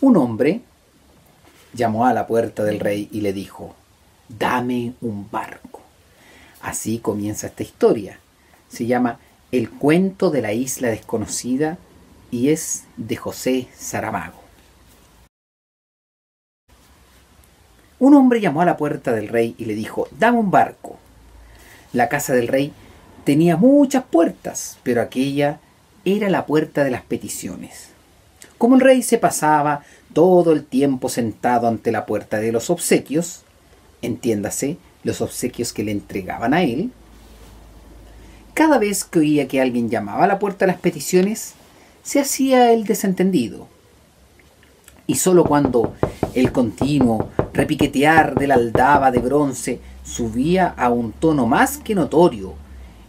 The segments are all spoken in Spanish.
Un hombre llamó a la puerta del rey y le dijo: dame un barco. Así comienza esta historia. Se llama El cuento de la isla desconocida y es de José Saramago. Un hombre llamó a la puerta del rey y le dijo: dame un barco. La casa del rey tenía muchas puertas, pero aquella era la puerta de las peticiones. Como el rey se pasaba todo el tiempo sentado ante la puerta de los obsequios, entiéndase, los obsequios que le entregaban a él, cada vez que oía que alguien llamaba a la puerta de las peticiones, se hacía el desentendido. Y sólo cuando el continuo repiquetear de la aldaba de bronce subía a un tono más que notorio,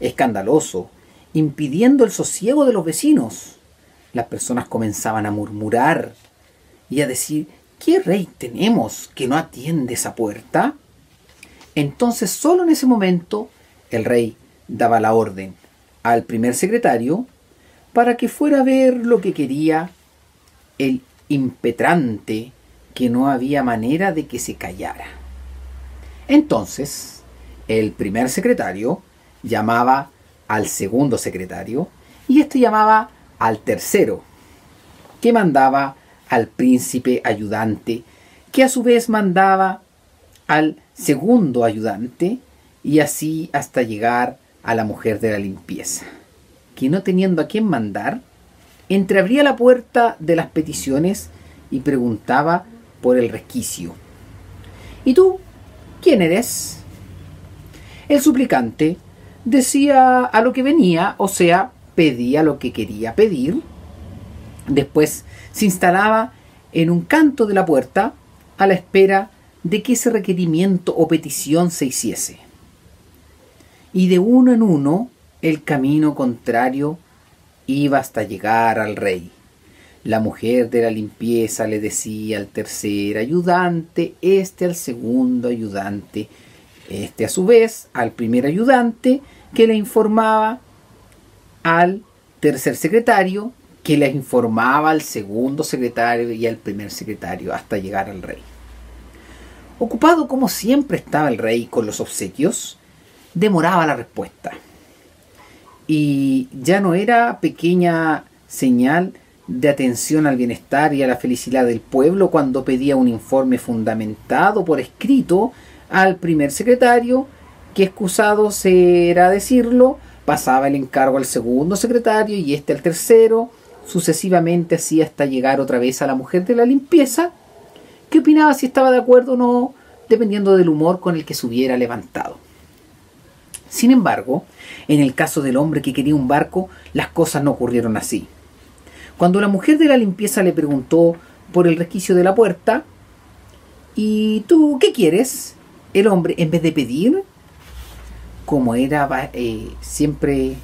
escandaloso, impidiendo el sosiego de los vecinos, las personas comenzaban a murmurar y a decir: ¿qué rey tenemos que no atiende esa puerta? Entonces, solo en ese momento, el rey daba la orden al primer secretario para que fuera a ver lo que quería el impetrante, que no había manera de que se callara. Entonces, el primer secretario llamaba al segundo secretario y este llamaba al tercero, que mandaba al príncipe ayudante, que a su vez mandaba al segundo ayudante, y así hasta llegar a la mujer de la limpieza, que no teniendo a quién mandar, entreabría la puerta de las peticiones y preguntaba por el resquicio: ¿y tú quién eres? El suplicante decía a lo que venía, o sea, pedía lo que quería pedir. Después se instalaba en un canto de la puerta a la espera de que ese requerimiento o petición se hiciese. Y de uno en uno el camino contrario iba hasta llegar al rey. La mujer de la limpieza le decía al tercer ayudante, este al segundo ayudante, este a su vez al primer ayudante, que le informaba al tercer secretario, que le informaba al segundo secretario y al primer secretario, hasta llegar al rey. Ocupado como siempre estaba el rey con los obsequios, demoraba la respuesta. Y ya no era pequeña señal de atención al bienestar y a la felicidad del pueblo cuando pedía un informe fundamentado por escrito al primer secretario, que, excusado será decirlo, pasaba el encargo al segundo secretario y este al tercero, sucesivamente así hasta llegar otra vez a la mujer de la limpieza, que opinaba si estaba de acuerdo o no, dependiendo del humor con el que se hubiera levantado. Sin embargo, en el caso del hombre que quería un barco, las cosas no ocurrieron así. Cuando la mujer de la limpieza le preguntó por el resquicio de la puerta: ¿y tú qué quieres?, el hombre, en vez de pedir, como era siempre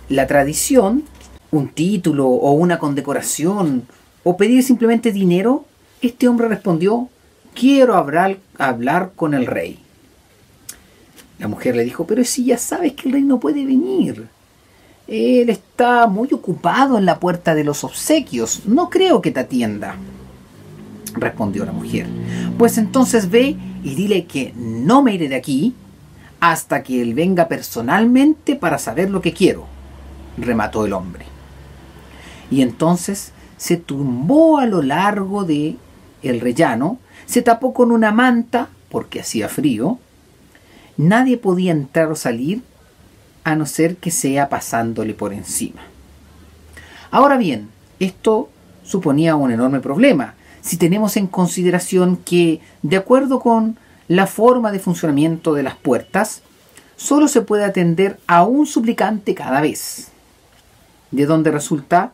la tradición, un título o una condecoración, o pedir simplemente dinero, este hombre respondió: quiero hablar con el rey. La mujer le dijo: pero si ya sabes que el rey no puede venir, él está muy ocupado en la puerta de los obsequios, no creo que te atienda. Respondió la mujer: pues entonces ve y dile que no me iré de aquí hasta que él venga personalmente para saber lo que quiero, remató el hombre. Y entonces se tumbó a lo largo de el rellano, se tapó con una manta porque hacía frío. Nadie podía entrar o salir a no ser que sea pasándole por encima. Ahora bien, esto suponía un enorme problema si tenemos en consideración que, de acuerdo con la forma de funcionamiento de las puertas, solo se puede atender a un suplicante cada vez, de donde resulta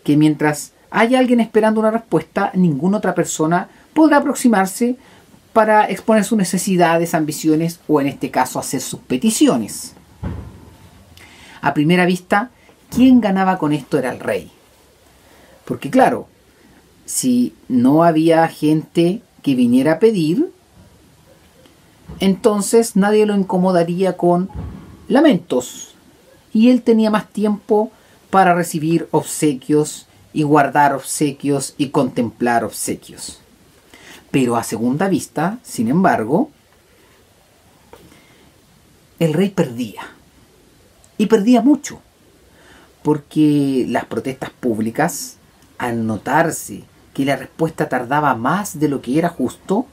que mientras haya alguien esperando una respuesta, ninguna otra persona podrá aproximarse para exponer sus necesidades, ambiciones o, en este caso, hacer sus peticiones. A primera vista, quien ganaba con esto era el rey. Porque claro, si no había gente que viniera a pedir, entonces nadie lo incomodaría con lamentos y él tenía más tiempo para recibir obsequios y guardar obsequios y contemplar obsequios. Pero a segunda vista, sin embargo, el rey perdía. Y perdía mucho. Porque las protestas públicas, al notarse que la respuesta tardaba más de lo que era justo,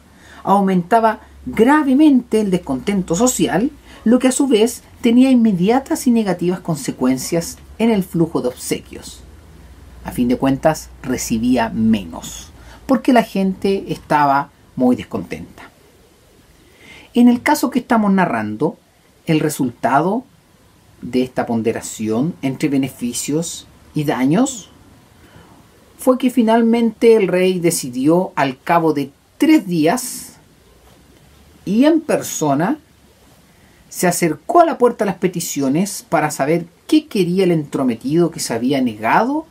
aumentaba gravemente el descontento social, lo que a su vez tenía inmediatas y negativas consecuencias en el flujo de obsequios. A fin de cuentas, recibía menos, porque la gente estaba muy descontenta. En el caso que estamos narrando, el resultado de esta ponderación entre beneficios y daños fue que finalmente el rey decidió, al cabo de 3 días y en persona, se acercó a la puerta de las peticiones para saber qué quería el entrometido que se había negado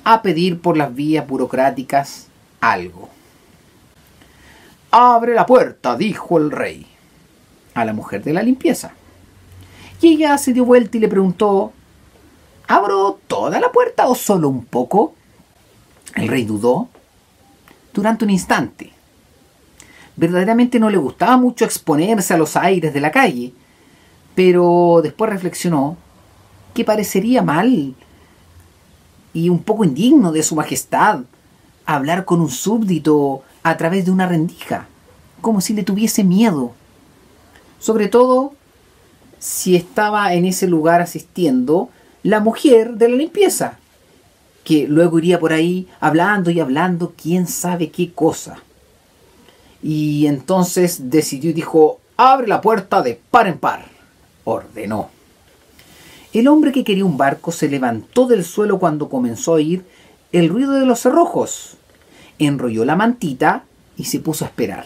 a pedir por las vías burocráticas algo. «Abre la puerta», dijo el rey a la mujer de la limpieza. Y ella se dio vuelta y le preguntó: ¿abro toda la puerta o solo un poco? El rey dudó durante un instante. Verdaderamente no le gustaba mucho exponerse a los aires de la calle, pero después reflexionó que parecería mal y un poco indigno de su majestad hablar con un súbdito a través de una rendija, como si le tuviese miedo. Sobre todo si estaba en ese lugar asistiendo la mujer de la limpieza, que luego iría por ahí hablando y hablando quién sabe qué cosa. Y entonces decidió y dijo: «Abre la puerta de par en par», ordenó. El hombre que quería un barco se levantó del suelo cuando comenzó a oír el ruido de los cerrojos, enrolló la mantita y se puso a esperar.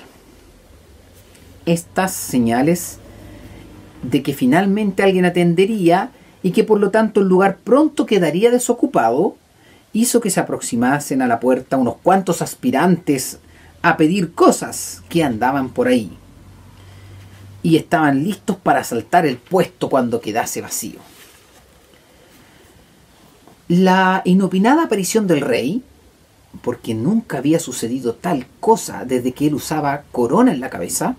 Estas señales de que finalmente alguien atendería y que por lo tanto el lugar pronto quedaría desocupado, hizo que se aproximasen a la puerta unos cuantos aspirantes a pedir cosas que andaban por ahí y estaban listos para asaltar el puesto cuando quedase vacío. La inopinada aparición del rey, porque nunca había sucedido tal cosa desde que él usaba corona en la cabeza,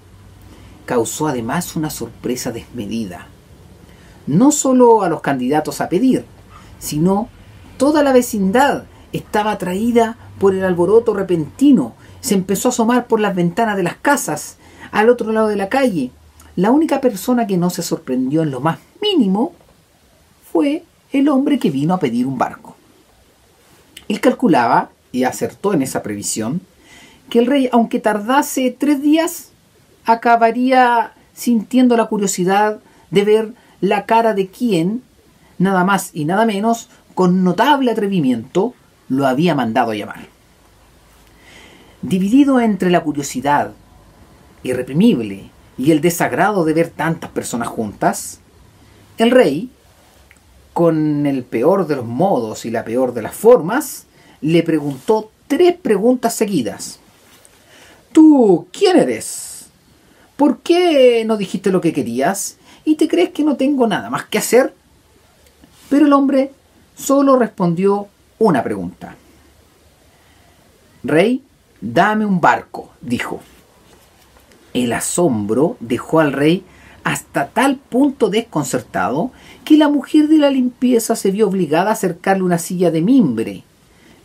causó además una sorpresa desmedida. No solo a los candidatos a pedir, sino toda la vecindad estaba atraída por el alboroto repentino. Se empezó a asomar por las ventanas de las casas, al otro lado de la calle. La única persona que no se sorprendió en lo más mínimo fue el hombre que vino a pedir un barco. Él calculaba, y acertó en esa previsión, que el rey, aunque tardase 3 días, acabaría sintiendo la curiosidad de ver la cara de quien, nada más y nada menos, con notable atrevimiento, lo había mandado a llamar. Dividido entre la curiosidad irreprimible y el desagrado de ver tantas personas juntas, el rey, con el peor de los modos y la peor de las formas, le preguntó 3 preguntas seguidas. «¿Tú quién eres? ¿Por qué no dijiste lo que querías? ¿Y te crees que no tengo nada más que hacer?» Pero el hombre solo respondió una pregunta. «Rey, dame un barco», dijo. El asombro dejó al rey hasta tal punto desconcertado que la mujer de la limpieza se vio obligada a acercarle una silla de mimbre,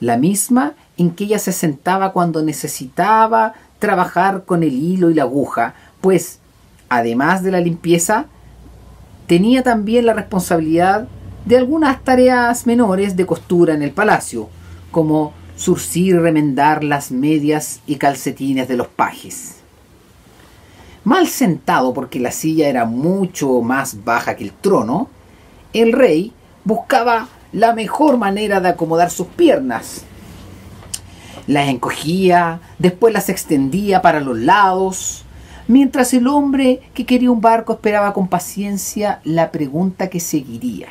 la misma en que ella se sentaba cuando necesitaba trabajar con el hilo y la aguja, pues, además de la limpieza, tenía también la responsabilidad de algunas tareas menores de costura en el palacio, como zurcir y remendar las medias y calcetines de los pajes. Mal sentado porque la silla era mucho más baja que el trono, el rey buscaba la mejor manera de acomodar sus piernas. Las encogía, después las extendía para los lados, mientras el hombre que quería un barco esperaba con paciencia la pregunta que seguiría.